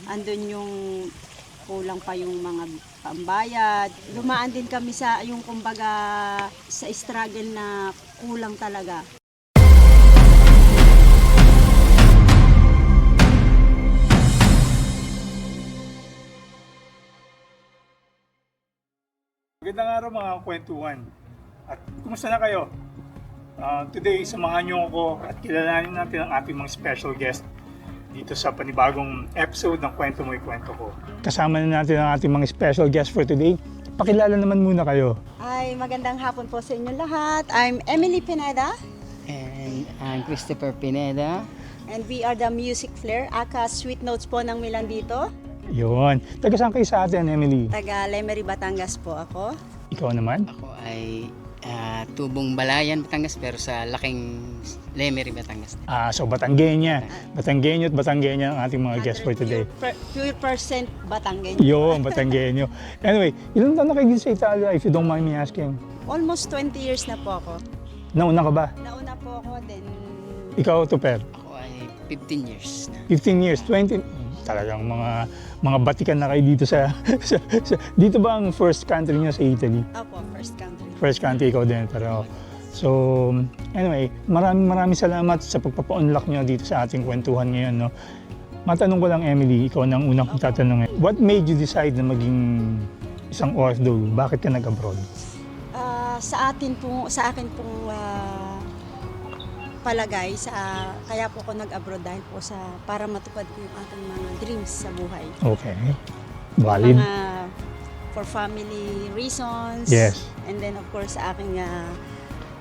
andun yung kulang pa yung mga pambayad. Dumaan din kami sa yung kumbaga sa struggle na kulang talaga. Magandang araw mga kwentuhan. At kumusta na kayo? Today, samahan niyo ako at kilalanin natin ang ating mga special guest dito sa panibagong episode ng Kwento Mo'y Kwento Ko. Kasama na natin ang ating mga special guest for today. Pakilala naman muna kayo. Ay, magandang hapon po sa inyo lahat. I'm Emily Pineda And I'm Christopher Pineda. and we are the Music Flair, aka Sweet Notes po ng Milan dito. Yun. Taga saan kayo sa atin, Emily? Taga Lemery, Batangas po ako. Ikaw naman? Ako ay Tubong Balayan, Batangas, pero sa laking Lemery, Batangas. So Batangueña. Batangueño at Batangueña ang ating mga guests for today. Pure percent Batanggen. Yun, Batangueño. Anyway, ilang taon na kayo dito sa Italia, if you don't mind me asking? Almost 20 years na po ako. Nauna ka ba? Nauna po ako, then Ikaw, Tuper? Ako ay 15 years na. 15 years, 20, talagang mga batikan na kayo dito sa dito ba ang first country niyo sa Italy? ako, first country. First country ikaw din, pero so anyway, maraming salamat sa pagpapa-unlock niyo dito sa ating kwentuhan ngayon, no. Matanong ko lang, Emily, ikaw na ang unang kong tatanungin. What made you decide na maging isang OFW? Bakit ka nag-abroad? Sa akin pong palagay kaya po ako nag-abroad dahil po para matupad ko yung aking mga dreams sa buhay. Okay. Valid. For family reasons. Yes. And then of course sa aking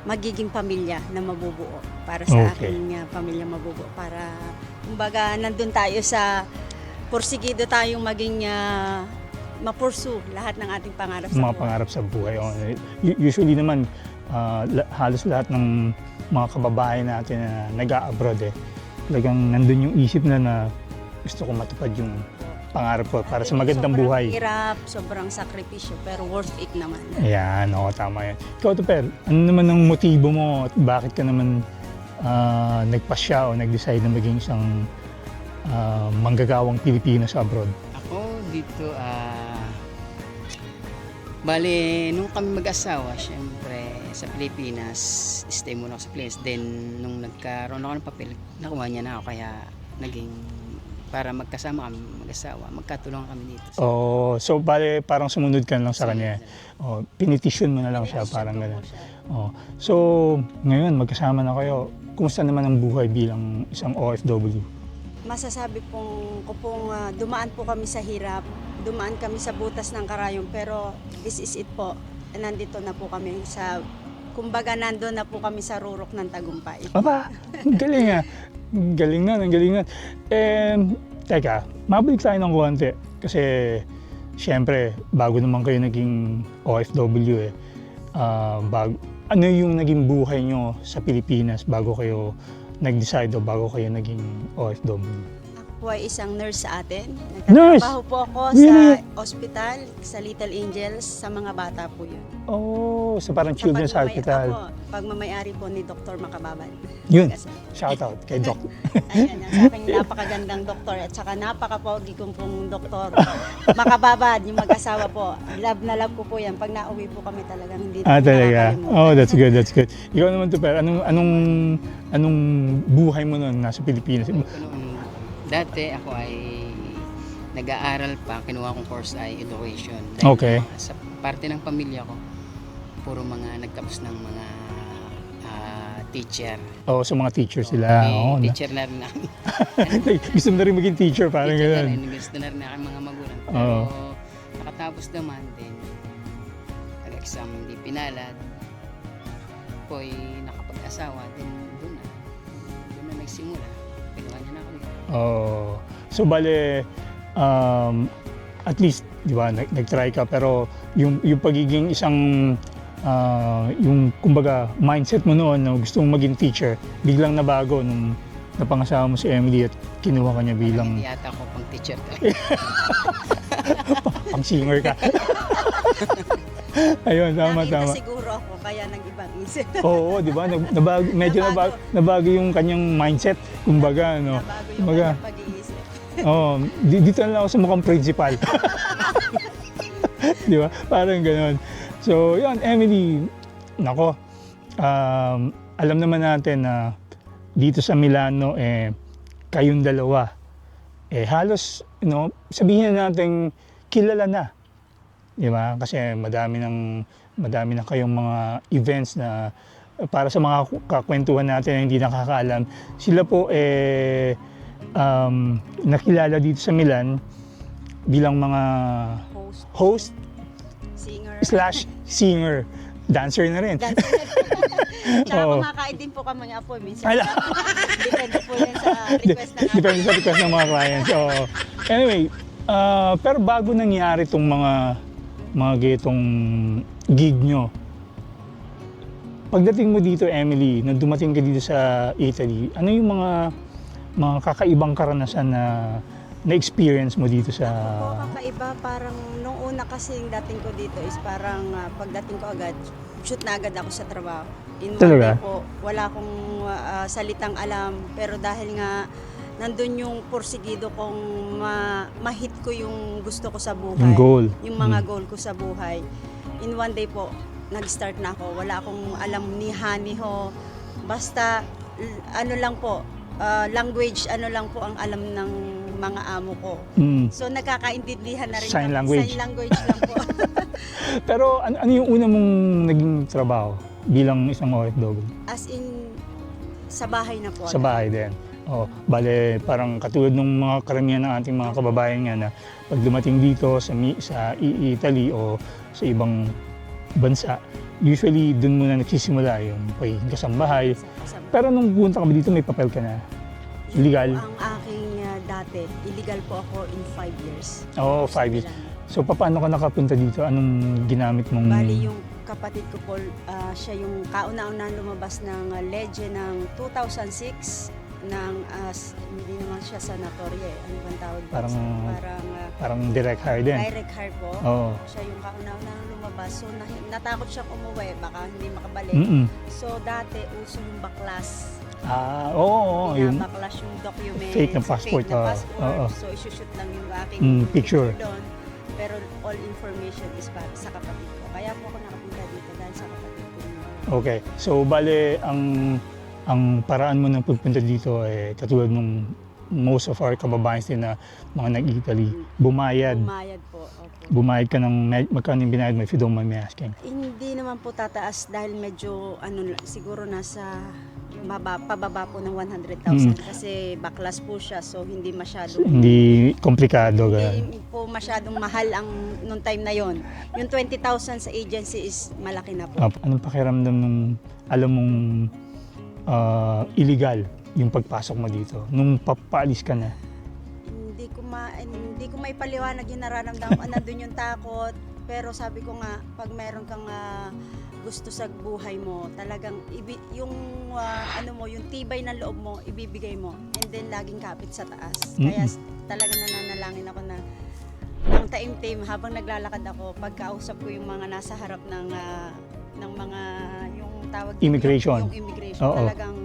magiging pamilya na mabubuo. Para sa Okay. aking pamilya mabubuo. Para kumbaga nandun tayo porsigido tayong maging ma-pursue lahat ng ating pangarap sa Mga buhay. pangarap sa buhay. Usually naman, halos lahat ng mga kababayan natin na nag-a-abroad talagang nandun yung isip na gusto ko matupad yung pangarap ko para sa magandang Sobrang buhay. hirap, sobrang sakripisyo, pero worth it naman. Ayan, oo, tama yan. Ikaw, Tuper, ano naman ang motibo mo at bakit ka naman nagpasya o nag-decide na maging isang manggagawang Pilipino sa abroad? Ako dito, bale, nung kami mag-asawa, syempre, sa Pilipinas, stay muna ako sa Pilipinas. Then, nung nagkaroon ako ng papel, nakuha niya na ako, kaya naging, para magkasama kami, mag-asawa, magkatulungan kami dito. So bale, parang sumunod ka lang sa kanya. Pinitisyon mo na lang siya, parang gano'n. So, ngayon, magkasama na kayo. Kumusta naman ang buhay bilang isang OFW? Masasabi ko pong dumaan po kami sa hirap, dumaan kami sa butas ng karayom, pero this is it po. Nandito na po kami kumbaga nandun na po kami sa rurok ng tagumpay. Aba, ang galing ah. Ang galing na, ang galing na. Teka, mabalik tayo ng konti. Kasi, syempre, bago naman kayo naging OFW ano yung naging buhay nyo sa Pilipinas bago kayo nag-decide o bago kayo naging OFW? Ako ay isang nurse sa atin. Nurse? Nagtatrabaho po ako Really? sa ospital, sa Little Angels, sa mga bata po yun. So parang children's hospital. Pagmamayari po ni Dr. Makababad. Yun, shout out kay Doc. Ayan, sa aking napakagandang doktor at saka napakapogi kong pong doktor. Makababad, yung mag-asawa po. Love na love ko po yan. Pag nauwi po kami talagang hindi Talaga. nakakalimutan. Oh, that's good, that's good. Ikaw naman, Tuper, anong buhay mo noon nasa Pilipinas? Dati ako ay nag-aaral pa, kinuha kong course ay education. Dahil Okay. Sa parte ng pamilya ko, puro mga nagtapos ng mga teacher. So mga teacher sila. Teacher na rin ako. Gusto mo na rin maging teacher, parang Teacher gano'n. na rin, gusto na rin aking mga magulang. Pero Oo. nakatapos naman din, nag-exam hindi pinalad. Ako'y nakapag-asawa, din doon na nagsimula. Pinuha niya na ako dito. So bale, at least, di ba, nag-try ka, pero yung pagiging isang, yung kumbaga, mindset mo noon na gusto mong maging teacher, biglang nabago nung napangasawa mo si Emily at kinuha ka niya bilang Hindi yata ako pang teacher talaga. pang singer ka. Ayun, tama. Nakita siguro ako, kaya nag-ibang isip. Oo, di ba? Medyo nabago yung kanyang mindset, kumbaga, ano. Nabago yung Kumbaga, kanyang pag-iisip. Oo, dito na lang ako sa mukhang principal. Di ba? Parang gano'n. So, yun, Emily, nako, alam naman natin na dito sa Milano, kayong dalawa, halos, sabihin na natin kilala na. Di ba? Kasi madami na kayong mga events na para sa mga kakwentuhan natin na hindi nakakaalam, sila po nakilala dito sa Milan bilang mga host Singer. /singer, dancer na rin. Tsaka Oo. kumakain din po kami ng apoy minsan. Ala. Depende po yan sa request ng Depende sa request ng mga clients. So, anyway, pero bago nangyari itong mga gitong gig nyo, pagdating mo dito, Emily, nung dumating ka dito sa Italy, ano yung mga kakaibang karanasan na experience mo dito sa... Kakaiba, parang nung una kasi yung dating ko dito is parang pagdating ko agad, shoot na agad ako sa trabaho. In one Talaga? day po, wala akong salitang alam, pero dahil nga nandun yung porsigido kong ma-hit ko yung gusto ko sa buhay. Yung goal. Yung mga goal ko sa buhay. In one day po, nag-start na ako. Wala akong alam ni Haniho. Basta, ano lang po, language, ano lang po ang alam ng mga amo ko. So, nagkakaintindihan na rin. Sign kami. language. Sign language lang po. Pero ano yung una mong naging trabaho bilang isang OFW? As in, sa bahay na po. Sa bahay din. Bale, parang katulad ng mga karamihan ng ating mga kababayan nga na pag dumating dito sa Italy o sa ibang bansa, usually dun muna nagsisimula yung pagiging kasambahay. Pero nung punta ka ba dito, may papel ka na? Legal? Ang aking dati, illegal po ako in 5 years. 5 years. So, paano ka nakapunta dito? Anong ginamit mong... Bali, yung kapatid ko po, siya yung kauna-unang lumabas ng legend ng 2006 ng hindi naman siya sanatorya ano bang tawag doon? Parang direct hire din. Direct hire po. Oo. Siya yung kauna-unang lumabas. So natakot siyang umuwi, baka hindi makabalik. So dati uso yung baklas. Oo. Yung Baklas yung document. fake na passport. Fake na passport. Oo. So isushoot lang yung aking picture. doon. Pero all information is para sa kapatid ko. Kaya po ako nakapunta dito dahil sa kapatid ko. Okay. So, bale, ang paraan mo ng pagpunta dito katulad nung most of our kababayan din na mga nag-Italy, bumayad. Bumayad po. Okay. Bumayad ka ng magkano yung binayad mo if you don't mind me asking? Hindi naman po tataas dahil medyo siguro nasa pababa po ng 100,000 kasi baklas po siya so hindi masyadong Hindi komplikado. hindi po masyadong mahal ang nung time na yon. Yung 20,000 sa agency is malaki na po. Anong pakiramdam nung alam mong illegal yung pagpasok mo dito nung papaalis ka na? Hindi ko maipaliwanag yung nararamdaman ko. Nandun yung takot. Pero sabi ko nga, pag meron kang gusto sa buhay mo, talagang yung yung tibay ng loob mo, ibibigay mo. And then laging kapit sa taas. Kaya talagang nananalangin ako na ng taim-taim habang naglalakad ako, pagkausap ko yung mga nasa harap ng mga yung tawag Immigration. yung immigration. Oo. Talagang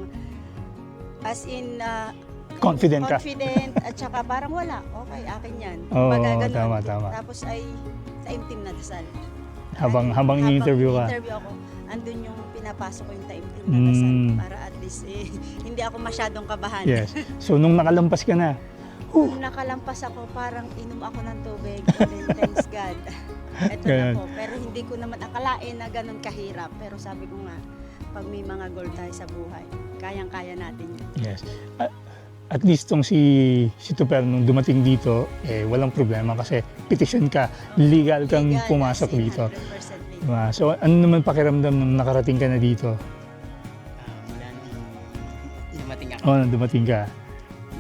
as in Confident ka? Confident at saka parang wala. Okay, akin yan. Oo, Kumbaga, ganun. tama. Tapos ay taim-tim na dasal. Habang ini-interview ka? Interview ako, andun yung pinapasok ko yung taim-tim na dasal para at least hindi ako masyadong kabahan. Yes. So, nung nakalampas ka na, Nung nakalampas ako, parang inom ako ng tubig. And then, thanks God. Ito na po. Pero hindi ko naman akalain na ganun kahirap. Pero sabi ko nga, pag may mga goal tayo sa buhay, kayang-kaya natin yun. yes. At least tong si Tuper nung dumating dito, walang problema kasi petition ka, legal kang Legal, pumasok as in dito. 100% legal. Diba? So, ano naman pakiramdam nung nakarating ka na dito? Mula nung dumating ako. Nung dumating ka.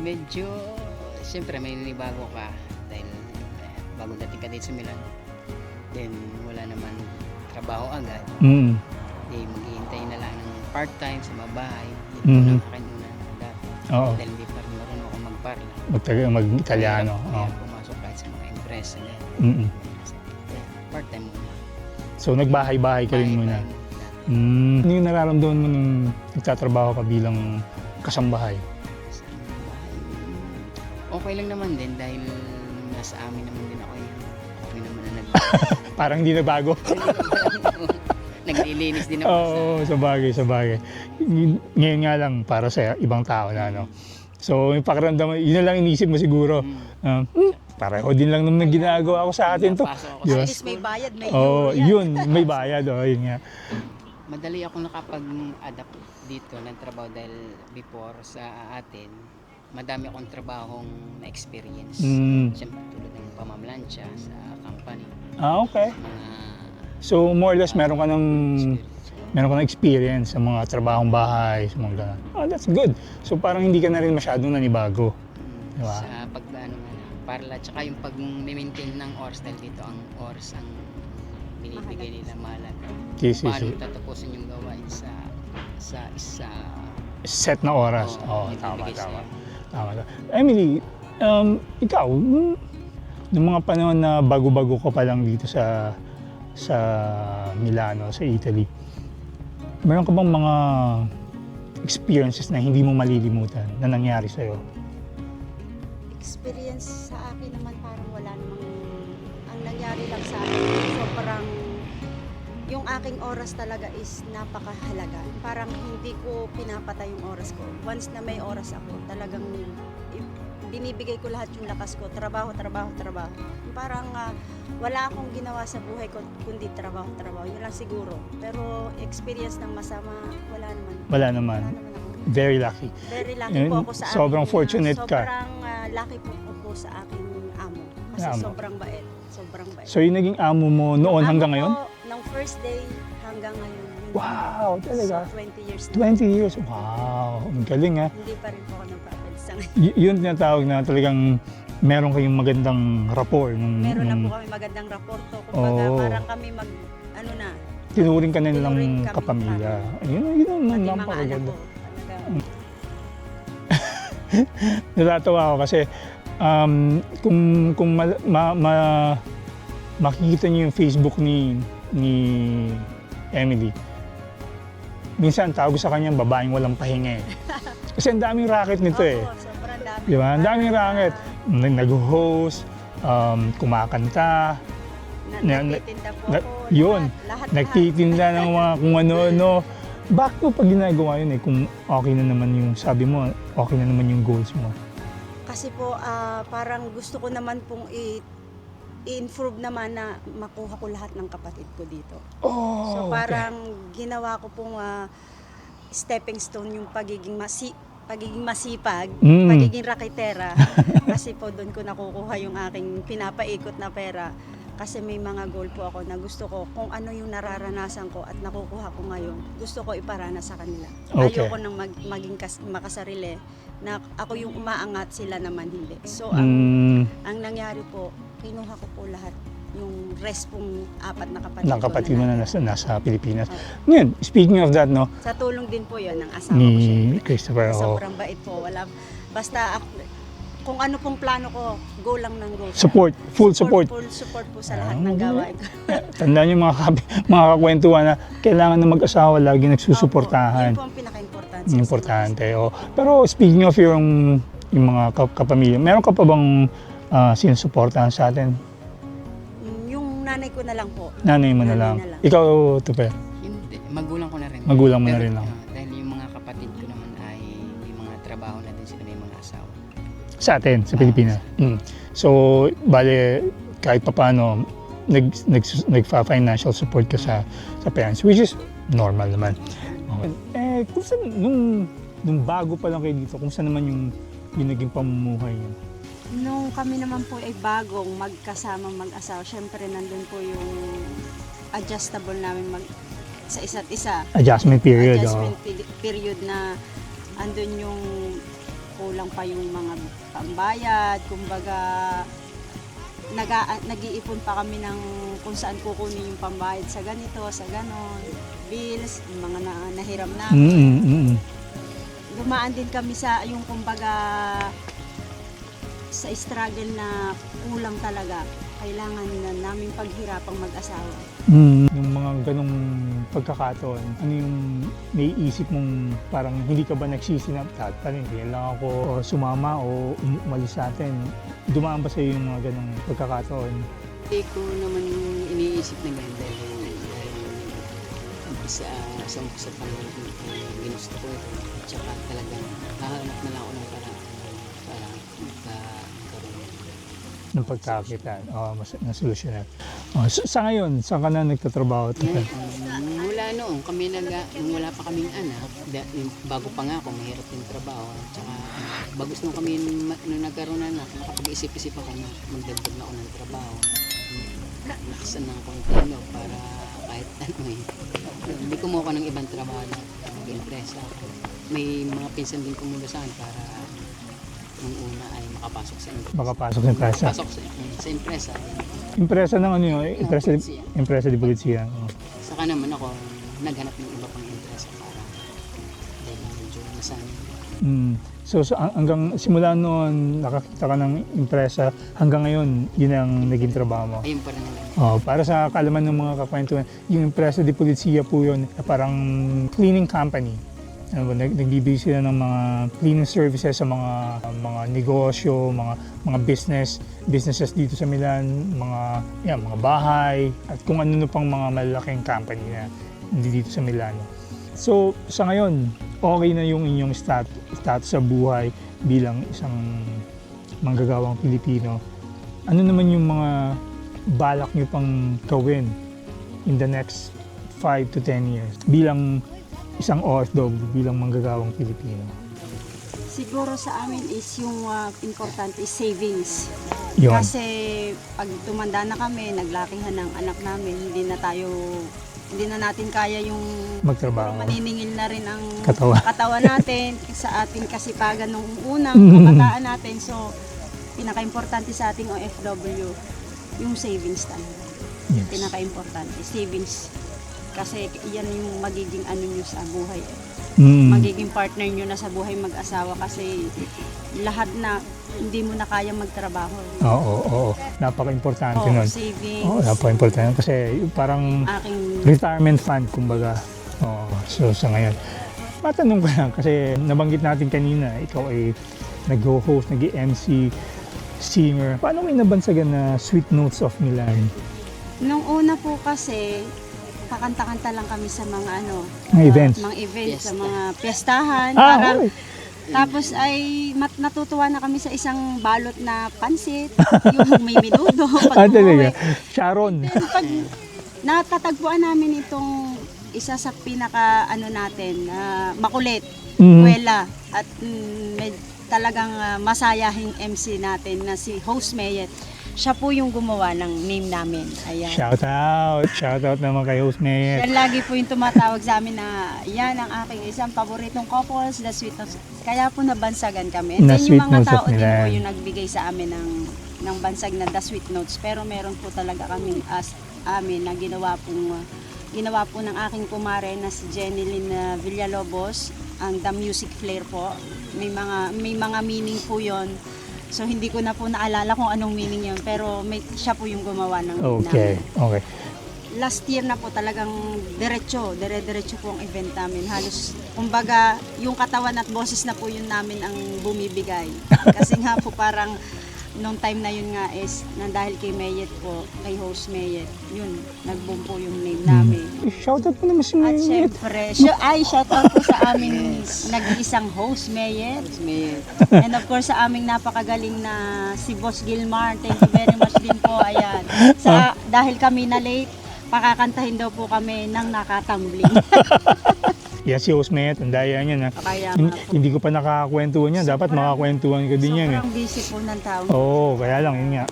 Medyo, siyempre may ninibago ka dahil bago dating ka dito sa Milan. Then wala naman trabaho agad. Maghihintay na lang ng part-time sa mga bahay. Ito lang akin una dati. Oo. Dahil hindi pa rin marunong ako mag-parla. Mag-Italiano. Kaya pumasok kahit sa mga empresa na part-time muna. So, nagbahay-bahay ka rin muna. Bahay-bahay Ano yung nararamdaman mo nung nagtatrabaho ka bilang kasambahay? Okay lang naman din dahil nasa amin naman din ako eh. Okay naman na Parang hindi na bago. naglilinis din ako Oo, sa bagay. Ngayon nga lang para sa ibang tao na, no? So, yung pakiramdam, yun na lang inisip mo siguro. Pareho din lang naman ginagawa ko sa atin to. Napasok ako Di sa ba? At least may bayad, may Oo, euro yan. yun, may bayad. Yun nga. Madali ako nakapag-adapt dito ng trabaho dahil before sa atin, madami akong trabahong na-experience. Siyempre tulad ng pamamlansya sa company. Okay. Mga So, more or less, meron ka ng experience. experience sa mga trabahong bahay, sa mga ganun. Oh, that's good. So, parang hindi ka na rin masyadong nanibago. Diba? Sa pag-ano nga na, para tsaka yung pag-maintain ng oras dahil dito ang oras ang binibigay nila mahalaga. Yes. Paano tatapusin yung gawain sa isa Set na oras. Oo, Tama. ibibigay sa'yo. Tama. Emily, ikaw, nung mga panahon na bago-bago ka pa lang dito sa Milano, sa Italy, meron ka bang mga experiences na hindi mo malilimutan na nangyari sa'yo? Experience sa akin naman parang wala namang, ang nangyari lang sa akin, sobrang, yung aking oras talaga is napakahalaga. Parang hindi ko pinapatay yung oras ko. Once na may oras ako, talagang binibigay ko lahat yung lakas ko. Trabaho. Parang wala akong ginawa sa buhay ko kundi trabaho. Yun lang siguro. Pero experience ng masama, wala naman. Wala naman. ako. Very lucky. Very lucky Yun, po ako sa sobrang aking, fortunate ka. Sobrang lucky po ako sa aking amo. Kasi Amo. sobrang bait. So, yung naging amo mo noon Yung hanggang amo ngayon? ko, ng first day hanggang ngayon. Wow, talaga? So, 20 years na. 20 years. Wow, ang galing ha. Hindi pa rin po ako nagpapalit sa ngayon. Yun tinatawag na talagang meron kayong magandang rapport. Meron na po kami magandang raporto. Kumbaga, Oo. parang kami Tinuring ka na nilang Tinuring kami kapamilya. Yun ang pati mga anak napakaganda. ko. Talaga. Natatawa ako kasi kung makikita niyo yung Facebook ni Emily, minsan tawag sa kanya babaeng walang pahinga eh. Kasi ang daming racket nito eh. Opo, sobrang dami. Di ba? Ang daming Parang, racket. Nag-host, kumakanta, Nagtitinda po ako. yun, Lahat. nagtitinda ng mga kung ano-ano. Bakit mo pag ginagawa yun eh kung okay na naman yung, sabi mo, okay na naman yung goals mo? Kasi po, parang gusto ko naman pong i-improve naman na makuha ko lahat ng kapatid ko dito. Oh, So okay. parang ginawa ko pong stepping stone yung pagiging masipag, pagiging raketera. Kasi po doon ko nakukuha yung aking pinapaikot na pera. Kasi may mga goal po ako na gusto ko kung ano yung nararanasan ko at nakukuha ko ngayon, gusto ko iparana sa kanila. Okay. Ayoko nang maging makasarili na ako yung umaangat, sila naman hindi. So Mm, ang nangyari po, kinuha ko po lahat yung rest pong 4 na kapatid ng kapatid mo na nasa Pilipinas. Oo. Ngayon, speaking of that, no, Sa tulong din po yun ng asawa ko syempre. ni Christopher, Sobrang bait po. Basta kung ano pong plano ko, go lang ng go. full support. Full support po sa lahat ng gawain ko. Tandaan niyo mga kakwentuhan na kailangan na mag-asawa lagi Opo, nagsusuportahan. yun po ang pinaka-importante. Importante. Oh. Pero speaking of yung mga kapamilya, meron ka pa bang sinusuportahan sa atin? Yung nanay ko na lang po. Nanay mo na Nanay lang. na lang. Ikaw, Tupe, Hindi, magulang ko na rin. magulang mo na Pero, rin lang. dahil yung mga kapatid ko naman ay yung mga trabaho na din sila, may mga asawa. Sa atin, sa Pilipinas. So, bale, kahit papaano, nagfa-financial support ka sa parents, which is normal naman. Okay. Kung saan, nung bago pa lang kayo dito, kung saan naman yung naging pamumuhay niyo? Nung kami naman po ay bagong magkasama mag-asawa, syempre nandun po yung adjustable namin sa isa't isa. Adjustment period. Adjustment period na andun yung kulang pa yung mga pambayad, kumbaga nag-iipon pa kami ng kung saan kukunin yung pambayad sa ganito, sa ganon, bills, yung mga nahiram namin. Dumaan din kami sa yung kumbaga sa struggle na kulang talaga. kailangan na namin paghirapang mag-asawa. Yung mga ganong pagkakataon, ano yung naiisip mong parang hindi ka ba nagsisinap? Parang hindi lang ako o sumama o umalis sa atin. Dumaan ba sa yung mga ganong pagkakataon? Hindi ko naman iniisip na ganun dahil umpisa pa naman ginusto ko ito. Tsaka talagang hahanap na lang ako ng paraan para magkaroon. Ng pagkakitaan, nasolusyonan. Sa ngayon, saan ka na nagtatrabaho? Mula noon, nung wala pa kaming anak, bago pa nga ako, mahirap yung trabaho. Tsaka bagus nung kami, nung nagkaroon na anak, nakapag-isip-isip ako na magdagdag na ako ng trabaho. Nakasan ng konteno para kahit ano hindi kumuha ko ng ibang trabaho na mag-impresa. May mga pinsan din kumuha saan para nung una ay makapasok sa impresa. Makapasok sa impresa. Pasok sa impresa. Impresa ng ano yun? Impresa di Polizia. Saka naman ako naghanap ng iba pang impresa para dahil medyo nasanay. So hanggang simula noon, nakakita ka ng impresa, hanggang ngayon, yun ang naging trabaho mo. Ayun pa rin naman. Para sa kaalaman ng mga kakwentuhan, yung Impresa de Polizia po yun, parang cleaning company. Nagbibigay sila ng mga cleaning services sa mga negosyo, mga businesses dito sa Milan, mga bahay, at kung ano pang mga malalaking company na dito sa Milano. So sa ngayon, okay na yung inyong status sa buhay bilang isang manggagawang Pilipino. Ano naman yung mga balak nyo pang gawin in the next 5 to 10 years bilang isang OFW, bilang manggagawang Pilipino? Siguro sa amin is yung importante is savings. Yun. Kasi pag tumanda na kami, naglakihan ng anak namin, hindi na natin kaya yung Magtrabaho. maniningil na rin ang Katawan. natin sa ating kasipagan nung unang kabataan natin. So, pinaka-importante sa ating OFW, yung savings talaga. Yes. Pinaka-importante, savings. Kasi yan yung magiging ano nyo sa buhay. Magiging partner nyo na sa buhay mag-asawa kasi lahat na hindi mo na kaya magtrabaho. Oo. Napaka-importante nun. Savings. Oo, napaka-importante kasi parang retirement fund, kumbaga. So sa ngayon, matanong ko lang kasi nabanggit natin kanina, ikaw ay nag-host, nag-MC, singer. Paano may nabansagan na Sweet Notes of Milan? Nung una po kasi, kakanta-kanta lang kami sa mga Mga events. Mga events, Fiesta. sa mga piyestahan. Okay. Tapos ay natutuwa na kami sa isang balot na pansit, yung may minudo, pag Talaga. umuwi. Sharon. Then pag natatagpuan namin itong isa sa pinaka natin, makulit, kwela, at talagang masayahing MC natin na si Host Mayet. Siya po yung gumawa ng name namin. Ayan. Shout out naman kay Host Mayet. Yan lagi po yung tumatawag sa amin na yan ang aking isang paboritong couples, The Sweet Notes. Kaya po nabansagan kami. And The then Sweet yung mga Notes of tao din po Milan. yung nagbigay sa amin ng bansag na The Sweet Notes. Pero meron po talaga kaming amin na ginawa po ng aking kumare na si Jenilyn Villalobos, ang The Music Flair po. May mga meaning po yon. So hindi ko na po naalala kung anong meaning yun, pero siya po yung gumawa ng Okay. Last year na po talagang dire-diretso po ang event namin. Halos, kumbaga, yung katawan at boses na po yun namin ang bumibigay. Kasi nga po parang nung time na yun nga is, na dahil kay Mayet po, kay Host Mayet, yun, nag-boom po yung name namin. Shoutout po naman si At Mayet. syempre, shoutout po sa aming nag-iisang Host Mayet. And of course, sa aming napakagaling na si Boss Gilmar. Thank you very much din po. Ayan. Dahil kami na late, pakakantahin daw po kami ng nakatambling. Yes, si Host Mayet, ang daya niya na. Kaya nga po. Hindi ko pa nakakwentuhan niya. Dapat makakwentuhan ko din yan. Sobrang busy po ng tao. Oo, kaya lang, yun nga.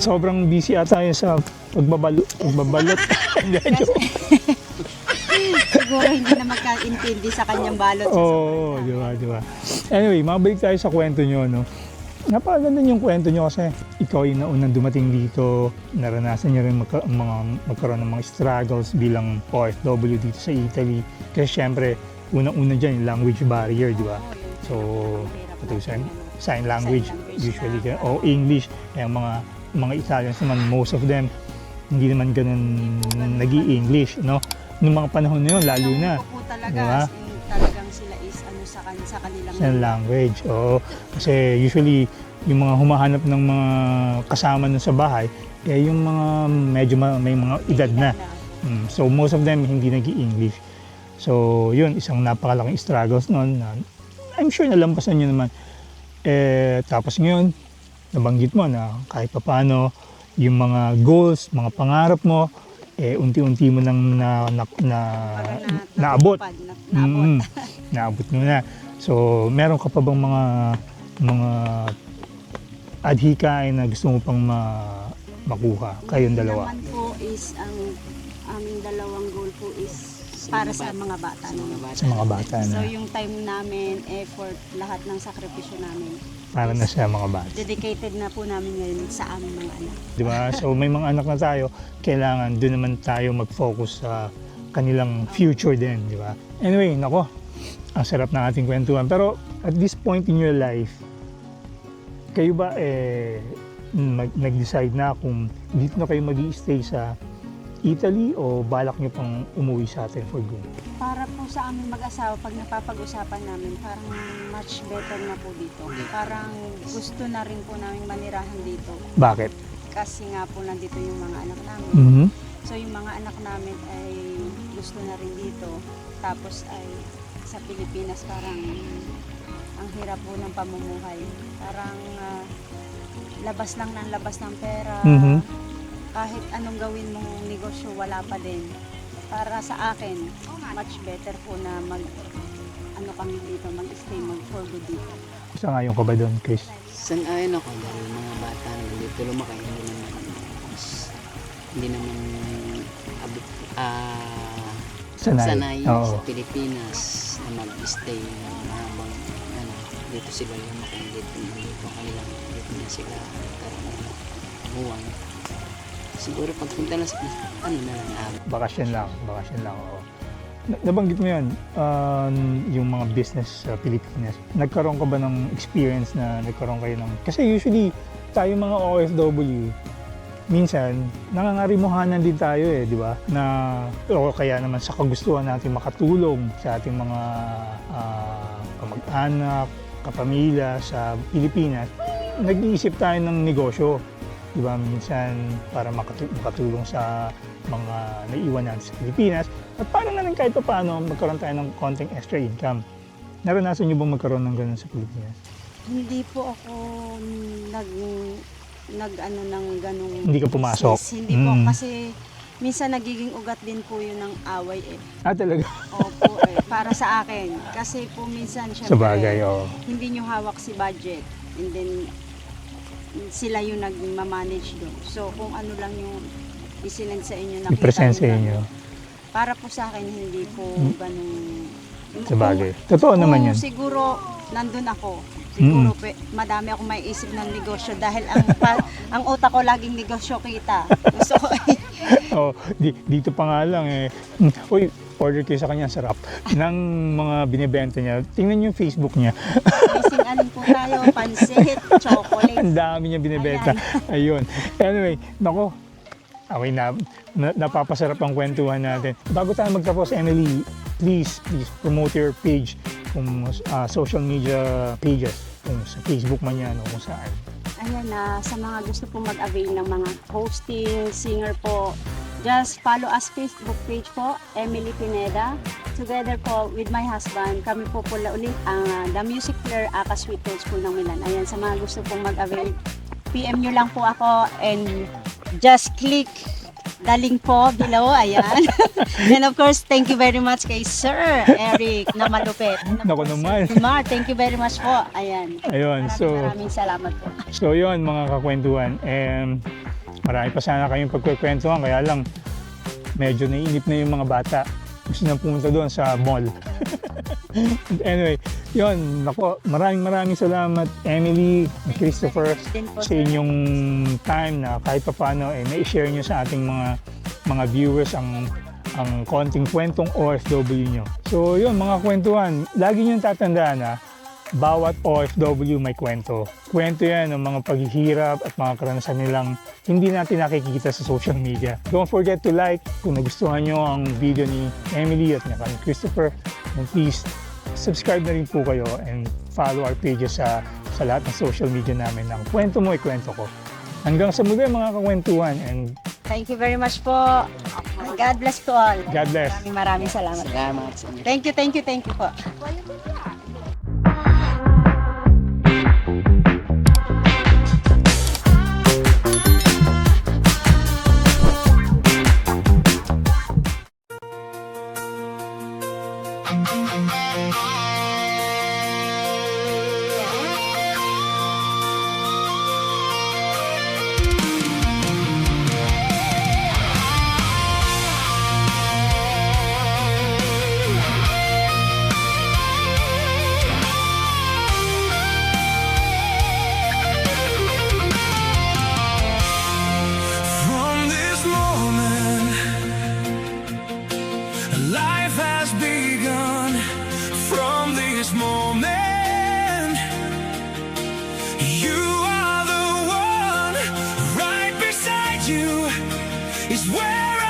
Sobrang busy ata yun sa pagbabalot. Hindi, joke. Siguro hindi na magkaintindi sa kanyang balot. Oo, di ba. Anyway, mabalik tayo sa kwento nyo, no? Napakaganda yung kwento nyo kasi ikaw yung naunang dumating dito, naranasan nyo rin magkaroon ng mga struggles bilang OFW dito sa Italy. Kasi syempre, unang-una dyan yung language barrier, di ba? So, sign language usually, o English, yung mga mga Italians naman, most of them, hindi naman ganun nag-i-English, no? Noong mga panahon na yun, lalo na. Po talaga, Diba? as in, talagang sila is sa kanilang Sa language. Oo. Kasi usually, yung mga humahanap ng mga kasama nun sa bahay, yung mga medyo may mga edad na. So most of them hindi nag-i-English. So yun, isang napakalaking struggles noon. I'm sure nalampasan nyo naman. Tapos ngayon, nabanggit mo na kahit papaano, yung mga goals, mga pangarap mo, unti-unti mo nang naabot. Naabot. Naabot mo na. So, meron ka pa bang mga adhikain na gusto mo pang makuha? Kayong dalawa. Naman po is ang aming dalawang goal po is para sa mga bata. Sa mga bata So na. yung time namin, effort, lahat ng sakripisyo namin, Para na sa mga bata. dedicated na po namin ngayon sa aming mga anak. Di ba? So, may mga anak na tayo, kailangan doon naman tayo mag-focus sa kanilang future din, di ba? Anyway, nako, ang sarap na ating kwentuhan. Pero at this point in your life, kayo ba nag-decide na kung dito na kayo mag-i-stay sa Italy o balak nyo pang umuwi sa atin for good? Para po sa aming mag-asawa, pag napapag-usapan namin, parang much better na po dito. Parang gusto na rin po namin manirahan dito. Bakit? Kasi nga po nandito yung mga anak namin. Mhm. So yung mga anak namin ay gusto na rin dito. Tapos ay sa Pilipinas parang ang hirap po ng pamumuhay. Parang labas lang ng labas ng pera. Mhm. Kahit anong gawin mong negosyo, wala pa din. Para sa akin, much better po na kami dito, mag-stay, mag-for good dito. Sangayon ka ba doon, Chris? Sang-ayon ako dahil mga bata na dito lumaki, hindi naman abot, sanay Oo. sa Pilipinas na mag-stay habang dito sila lumaki, dito kanilang dito na sila buwang. Siguro pagpunta lang sa na lang. Bakasyon lang, oo. Nabanggit mo yan, yung mga business sa Pilipinas. Nagkaroon ka ba ng experience na nagkaroon kayo ng... Kasi usually, tayo mga OFW, minsan, nangangarimuhanan din tayo di ba? Na, o kaya naman sa kagustuhan natin makatulong sa ating mga kamag-anak, kapamilya sa Pilipinas, nag-iisip tayo ng negosyo. Di ba? Minsan para makatulong sa mga naiwan natin sa Pilipinas at para na rin kahit paano magkaroon tayo ng konting extra income. Naranasan niyo bang magkaroon ng ganun sa Pilipinas? Hindi po ako ng ganung Hindi ka pumasok? business. Hindi po kasi minsan nagiging ugat din po yun ng away Talaga? Opo para sa akin. Kasi po minsan Sa bagay, syempre, hindi nyo hawak si budget and then sila yung nag-manage doon. So, kung ano lang yung isinend sa inyo, nakita I-present sa nyo lang. inyo. Para po sa akin, hindi po ganun. Sa bagay. Totoo naman yun. Siguro, nandun ako. Siguro, madami akong may isip ng negosyo dahil ang utak ko laging negosyo kita. Gusto ko Dito pa nga lang uy, order kayo sa kanya, sarap. Ng mga binibenta niya. Tingnan niyo yung Facebook niya. missing alin po tayo, pansit, chocolate. Ang dami niya binibenta. Ayun. Anyway, nako. Okay na. Napapasarap ang kwentuhan natin. Bago tayo magtapos, Emily, please promote your page kung social media pages. Kung sa Facebook man yan o kung saan. Ayan sa mga gusto po mag-avail ng mga hosting, singer po, just follow us Facebook page po, Emily Pineda. Together po with my husband, kami po pula ulit ang The Music Player Aka Sweet Tones po ng Milan. Ayan, sa mga gusto pong mag-avail, PM nyo lang po ako and just click the link po below. Ayan. And of course, thank you very much kay Sir Eric na malupit. Naku naman. Mar, thank you very much po. Ayan. Ayun, Maraming salamat po. So yun mga kakwentuhan, marami pa sana kayong pagkukwentuhan, kaya lang medyo naiinip na yung mga bata. Gusto nang pumunta doon sa mall. Anyway, yun, nako, maraming salamat Emily, Christopher, sa inyong time na kahit paano na-share nyo sa ating mga viewers ang konting kwentong OFW nyo. So yun mga kwentuhan, lagi nyo tatandaan bawat OFW may kwento. Kwento yan ng mga paghihirap at mga karanasan nilang hindi natin nakikita sa social media. Don't forget to like kung nagustuhan nyo ang video ni Emily at ni Christopher. And please, subscribe na rin po kayo and follow our pages sa lahat ng social media namin ng Kwento Mo, Ikwento Ko. Hanggang sa muli mga kakwentuhan, and Thank you very much po. God bless to all. God bless. Maraming salamat. Salamat sa inyo. Thank you po. From this moment, life has begun. From this moment, you are the one. Right beside you is where